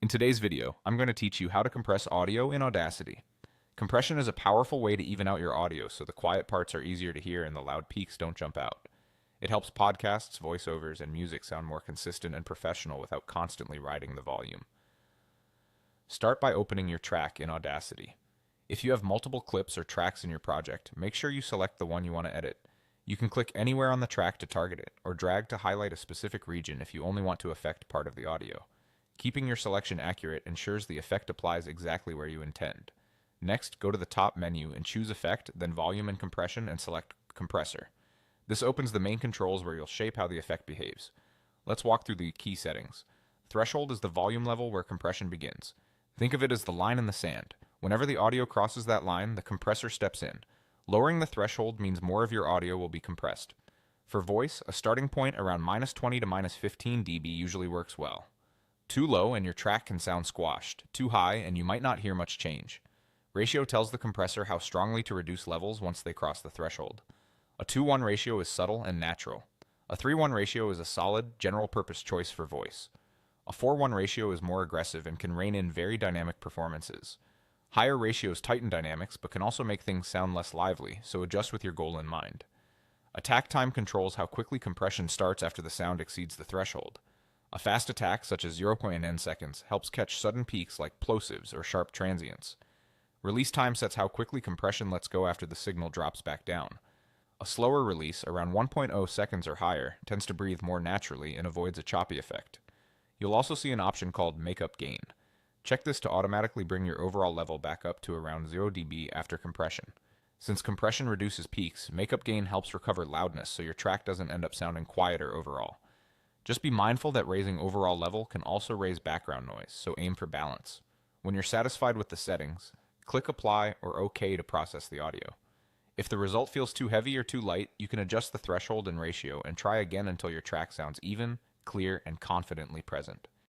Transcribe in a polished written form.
In today's video, I'm going to teach you how to compress audio in Audacity. Compression is a powerful way to even out your audio so the quiet parts are easier to hear and the loud peaks don't jump out. It helps podcasts, voiceovers, and music sound more consistent and professional without constantly riding the volume. Start by opening your track in Audacity. If you have multiple clips or tracks in your project, make sure you select the one you want to edit. You can click anywhere on the track to target it, or drag to highlight a specific region if you only want to affect part of the audio. Keeping your selection accurate ensures the effect applies exactly where you intend. Next, go to the top menu and choose Effect, then Volume and Compression, and select Compressor. This opens the main controls where you'll shape how the effect behaves. Let's walk through the key settings. Threshold is the volume level where compression begins. Think of it as the line in the sand. Whenever the audio crosses that line, the compressor steps in. Lowering the threshold means more of your audio will be compressed. For voice, a starting point around -20 to -15 dB usually works well. Too low and your track can sound squashed. Too high and you might not hear much change. Ratio tells the compressor how strongly to reduce levels once they cross the threshold. A 2:1 ratio is subtle and natural. A 3:1 ratio is a solid, general-purpose choice for voice. A 4:1 ratio is more aggressive and can rein in very dynamic performances. Higher ratios tighten dynamics but can also make things sound less lively, so adjust with your goal in mind. Attack time controls how quickly compression starts after the sound exceeds the threshold. A fast attack, such as 0.n seconds, helps catch sudden peaks like plosives or sharp transients. Release time sets how quickly compression lets go after the signal drops back down. A slower release, around 1.0 seconds or higher, tends to breathe more naturally and avoids a choppy effect. You'll also see an option called Makeup Gain. Check this to automatically bring your overall level back up to around 0 dB after compression. Since compression reduces peaks, Makeup Gain helps recover loudness so your track doesn't end up sounding quieter overall. Just be mindful that raising overall level can also raise background noise, so aim for balance. When you're satisfied with the settings, click Apply or OK to process the audio. If the result feels too heavy or too light, you can adjust the threshold and ratio and try again until your track sounds even, clear, and confidently present.